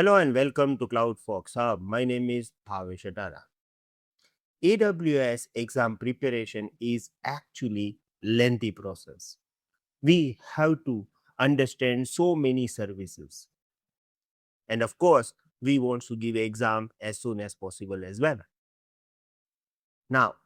Hello and welcome to CloudFox Hub. My name is Bhavesh Atara. AWS exam preparation is actually lengthy process. We have to understand so many services. And of course, we want to give exam as soon as possible as well. Now,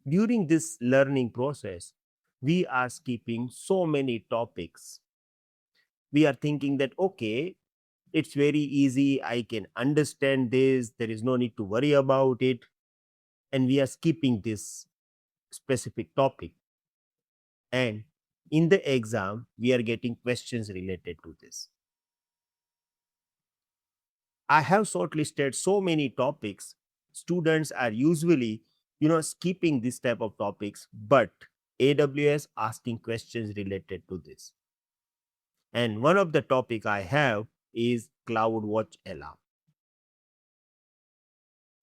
during this learning process, we are skipping so many topics. We are thinking that, okay, it's very easy. I can understand this. There is no need to worry about it. And we are skipping this specific topic. And in the exam, we are getting questions related to this. I have shortlisted so many topics. Students are usually, skipping this type of topics, but AWS asking questions related to this. And one of the topic I have is CloudWatch Alarm.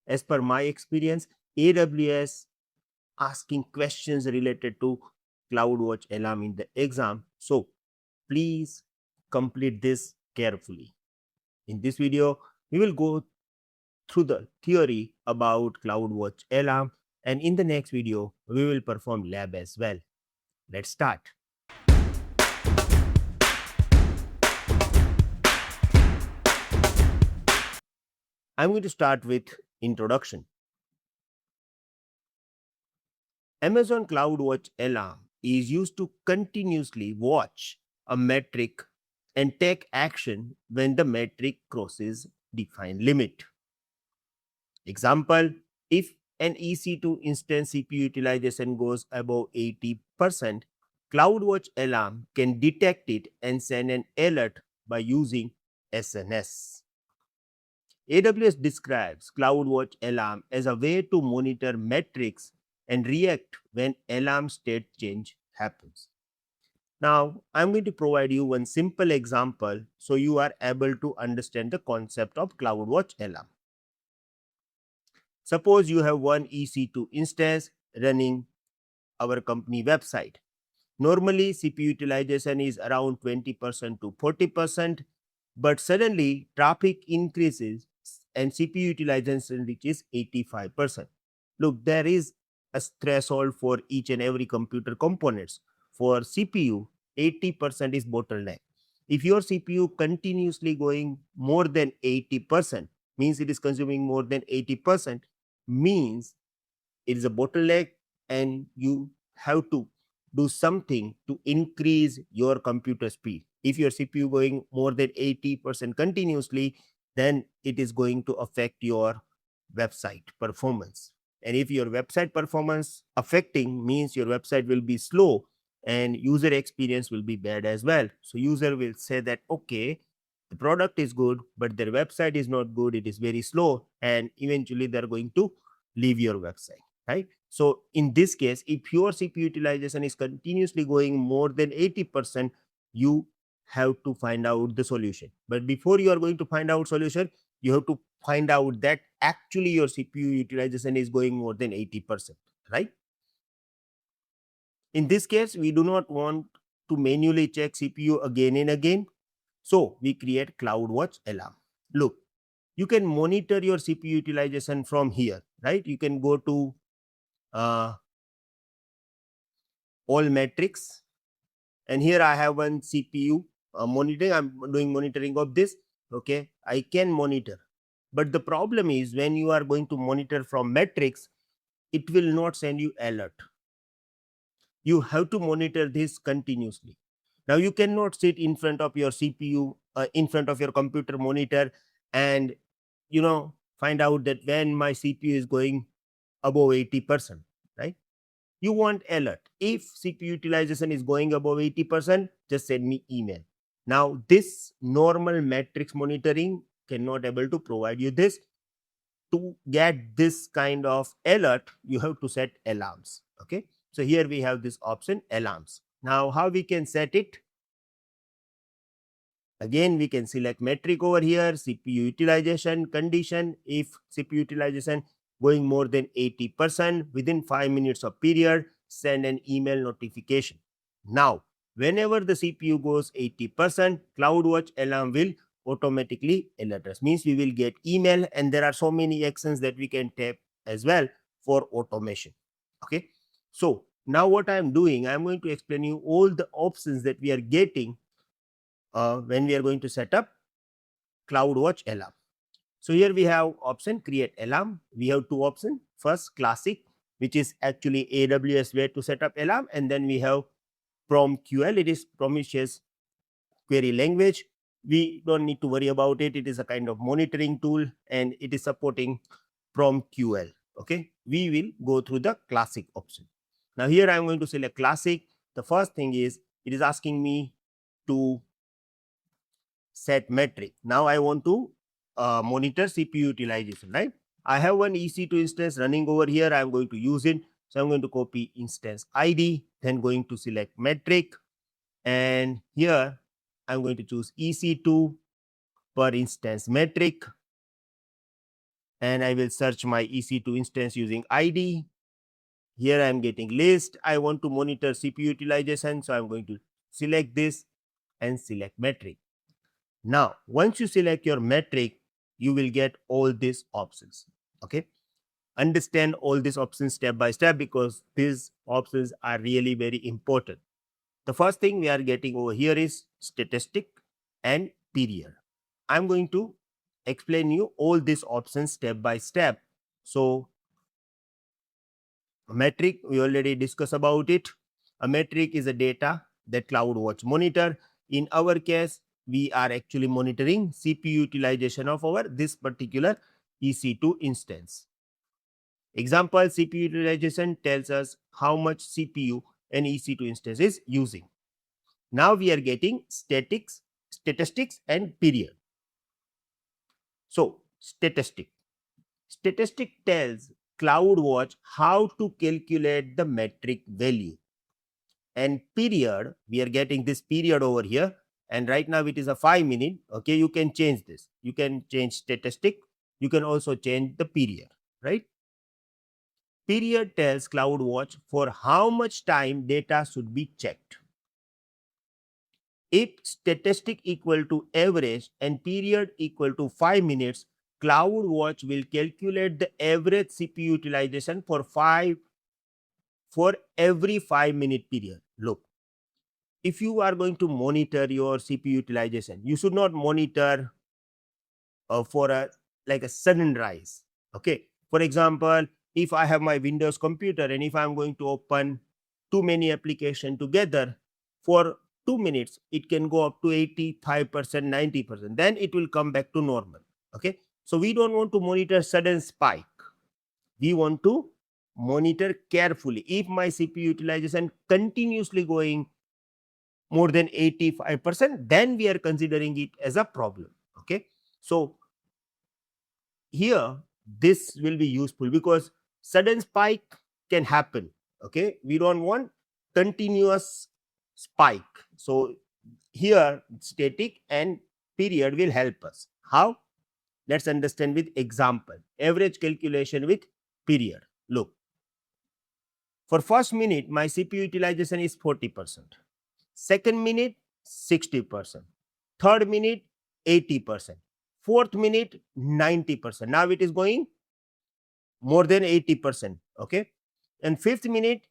As per my experience, AWS asking questions related to CloudWatch Alarm in the exam. So please complete this carefully. In this video, we will go through the theory about CloudWatch Alarm, and in the next video, we will perform lab as well. Let's start. I'm going to start with introduction. Amazon CloudWatch Alarm is used to continuously watch a metric and take action when the metric crosses defined limit. Example, if an EC2 instance CPU utilization goes above 80%, CloudWatch Alarm can detect it and send an alert by using SNS. AWS describes CloudWatch Alarm as a way to monitor metrics and react when alarm state change happens. Now, I'm going to provide you one simple example so you are able to understand the concept of CloudWatch Alarm. Suppose you have one EC2 instance running our company website. Normally, CPU utilization is around 20% to 40%, but suddenly traffic increases and CPU utilization reaches 85%. Look, there is a threshold for each and every computer components. For CPU, 80% is bottleneck. If your CPU continuously going more than 80%, means it is consuming more than 80%, means it is a bottleneck and you have to do something to increase your computer speed. If your CPU going more than 80% continuously, then it is going to affect your website performance. And if your website performance affecting, means your website will be slow and user experience will be bad as well. So user will say that, okay, the product is good, but their website is not good, it is very slow, and eventually they're going to leave your website, right? So in this case, if your CPU utilization is continuously going more than 80%, you have to find out the solution. But before you are going to find out solution, you have to find out that actually your CPU utilization is going more than 80%, right? In this case, we do not want to manually check CPU again and again. So we create CloudWatch Alarm. Look, you can monitor your CPU utilization from here, right? You can go to all metrics, and here I have one CPU monitoring. I'm doing monitoring of this. Okay, I can monitor, but the problem is when you are going to monitor from metrics, it will not send you alert. You have to monitor this continuously. Now you cannot sit in front of your CPU, in front of your computer monitor, and find out that when my CPU is going above 80%, right? You want alert. If CPU utilization is going above 80%, just send me email. Now this normal metrics monitoring cannot able to provide you this. To get this kind of alert, you have to set alarms. Okay, so here we have this option, alarms. Now how we can set it? Again, we can select metric over here, CPU utilization condition. If CPU utilization going more than 80%, within 5 minutes of period, send an email notification. Now, whenever the CPU goes 80%, CloudWatch Alarm will automatically alert us. Means we will get email, and there are so many actions that we can tap as well for automation. Okay, so now what I am doing, I am going to explain you all the options that we are getting when we are going to set up CloudWatch Alarm. So here we have option create alarm. We have two options. First, classic, which is actually AWS way to set up alarm, and then we have PromQL. It is Prometheus query language. We don't need to worry about it. It is a kind of monitoring tool, and it is supporting PromQL. Okay, we will go through the classic option. Now here I am going to select classic. The first thing is it is asking me to set metric. Now I want to monitor CPU utilization, right? I have one EC2 instance running over here. I'm going to use it. So I'm going to copy instance ID, then going to select metric. And here I'm going to choose EC2 per instance metric. And I will search my EC2 instance using ID. Here I'm getting list. I want to monitor CPU utilization. So I'm going to select this and select metric. Now, once you select your metric, you will get all these options. Okay, understand all these options step by step, because these options are really very important. The first thing we are getting over here is statistic and period. I'm going to explain you all these options step by step. So metric, we already discussed about it. A metric is a data that CloudWatch monitor. In our case, we are actually monitoring CPU utilization of our this particular EC2 instance. Example, CPU utilization tells us how much CPU an EC2 instance is using. Now we are getting statistics and period. So statistic tells CloudWatch how to calculate the metric value. And period, we are getting this period over here, and right now it is a 5 minute. Okay, you can change this. You can change statistic. You can also change the period, right? Period tells CloudWatch for how much time data should be checked. If statistic equal to average and period equal to 5 minutes, CloudWatch will calculate the average CPU utilization for every 5-minute period. Look, if you are going to monitor your CPU utilization, you should not monitor for a sudden rise. Okay, for example, if I have my Windows computer and if I'm going to open too many applications together for 2 minutes, it can go up to 85%, 90%. Then it will come back to normal. Okay, so we don't want to monitor sudden spike. We want to monitor carefully. If my CPU utilization continuously going more than 85%, then we are considering it as a problem. Okay, so here this will be useful because sudden spike can happen. Okay, we don't want continuous spike. So here static and period will help us. How? Let's understand with example. Average calculation with period. Look, for first minute my CPU utilization is 40%, second minute 60%, third minute 80%, fourth minute 90%. Now it is going more than 80%. Okay, and fifth minute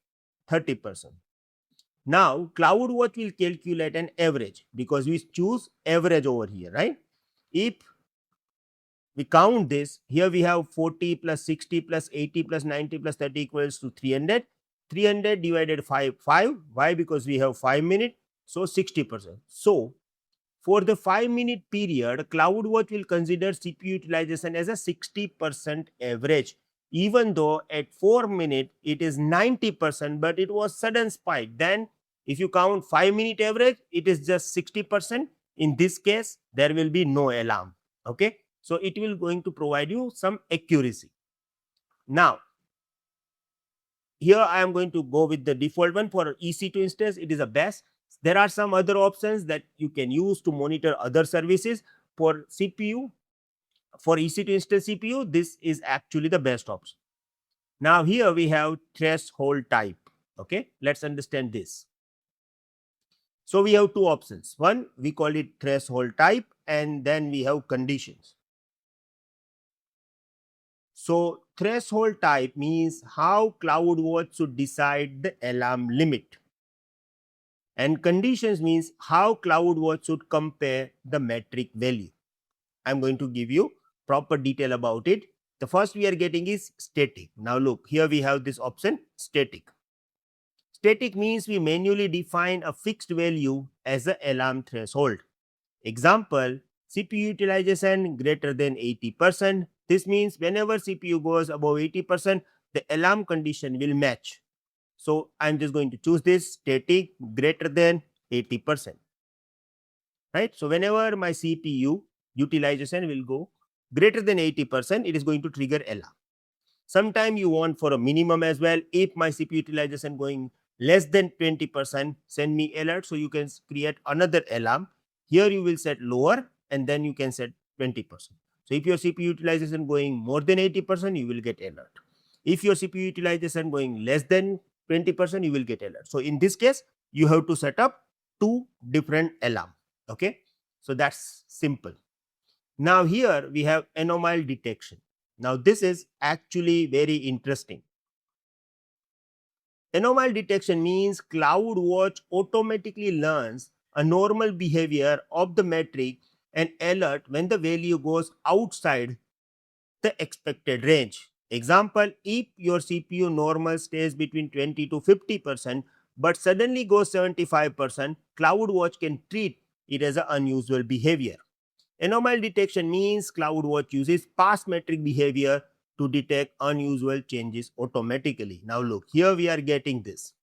30%. Now CloudWatch will calculate an average because we choose average over here, right? If we count this, here we have 40 plus 60 plus 80 plus 90 plus 30 equals to 300. 300 divided 5. Why? Because we have 5 minutes, so 60%. So for the 5-minute period, CloudWatch will consider CPU utilization as a 60% average, even though at 4 minutes it is 90%, but it was sudden spike. Then if you count 5-minute average, it is just 60%. In this case, there will be no alarm. Okay, so it will going to provide you some accuracy. Now here I am going to go with the default one for EC2 instance. It is the best. There are some other options that you can use to monitor other services. For CPU, for EC2 instance CPU, this is actually the best option. Now here we have threshold type. Okay, let's understand this. So we have two options. One, we call it threshold type, and then we have conditions. So threshold type means how CloudWatch should decide the alarm limit. And conditions means how CloudWatch should compare the metric value. I'm going to give you proper detail about it. The first we are getting is static. Now look, here we have this option static. Static means we manually define a fixed value as the alarm threshold. Example, CPU utilization greater than 80%. This means whenever CPU goes above 80%, the alarm condition will match. So I'm just going to choose this static greater than 80%. Right? So whenever my CPU utilization will go greater than 80%, it is going to trigger alarm. Sometime you want for a minimum as well. If my CPU utilization going less than 20%, send me alert. So you can create another alarm. Here you will set lower and then you can set 20%. So if your CPU utilization going more than 80%, you will get alert. If your CPU utilization going less than 20%, you will get alert. So in this case, you have to set up two different alarm. Okay. So that's simple. Now here we have anomaly detection. Now this is actually very interesting. Anomaly detection means CloudWatch automatically learns a normal behavior of the metric and alert when the value goes outside the expected range. Example, if your CPU normal stays between 20 to 50% but suddenly goes 75%, CloudWatch can treat it as an unusual behavior. Anomaly detection means CloudWatch uses past metric behavior to detect unusual changes automatically. Now look, here we are getting this.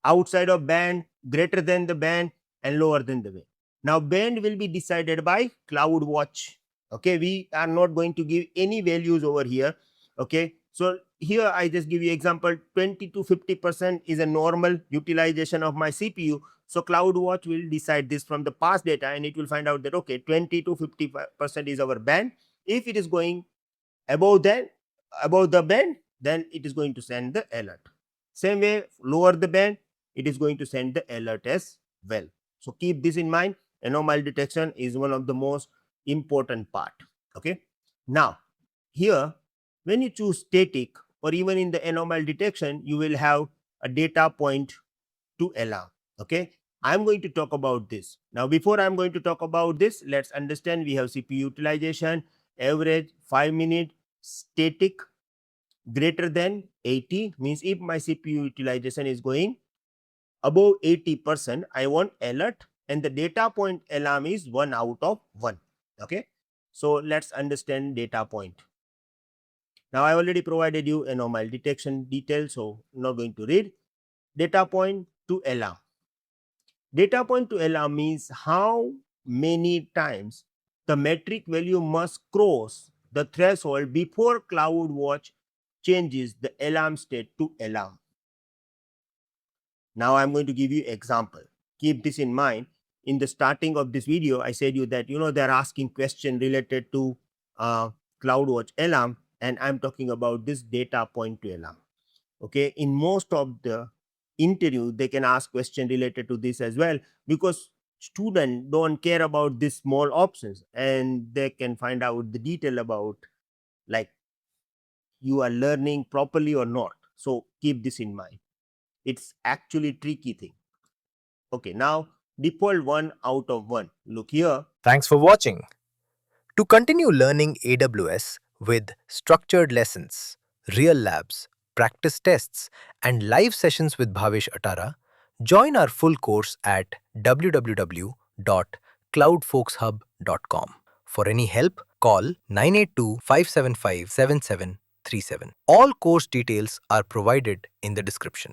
Outside of band, greater than the band, and lower than the band. Now band will be decided by CloudWatch. Okay, we are not going to give any values over here. Okay, so here I just give you example, 20 to 50% is a normal utilization of my CPU. So CloudWatch will decide this from the past data and it will find out that okay, 20 to 50% is our band. If it is going above the band, then it is going to send the alert. Same way, lower the band, it is going to send the alert as well. So keep this in mind. Anomaly detection is one of the most important part. Okay. Now here, when you choose static or even in the anomaly detection, you will have a data point to alarm. Okay. I'm going to talk about this. Now before I'm going to talk about this, let's understand we have CPU utilization, average 5 minute, static greater than 80 means if my CPU utilization is going above 80%, I want alert and the data point alarm is 1 out of 1. Okay. So let's understand data point. Now I already provided you anomaly detection details, so I'm not going to read. Data point to alarm. Data point to alarm means how many times the metric value must cross the threshold before CloudWatch changes the alarm state to alarm. Now I'm going to give you example. Keep this in mind. In the starting of this video, I said you that they're asking question related to CloudWatch Alarm, and I'm talking about this data point to alarm. Okay, in most of the interview, they can ask question related to this as well because students don't care about these small options and they can find out the detail about like you are learning properly or not. So keep this in mind. It's actually tricky thing. Okay, now default 1 out of 1. Look here. Thanks for watching. To continue learning AWS with structured lessons, real labs, practice tests, and live sessions with Bhavesh Atara, join our full course at www.cloudfolkshub.com. For any help, call 982-575-7737. All course details are provided in the description.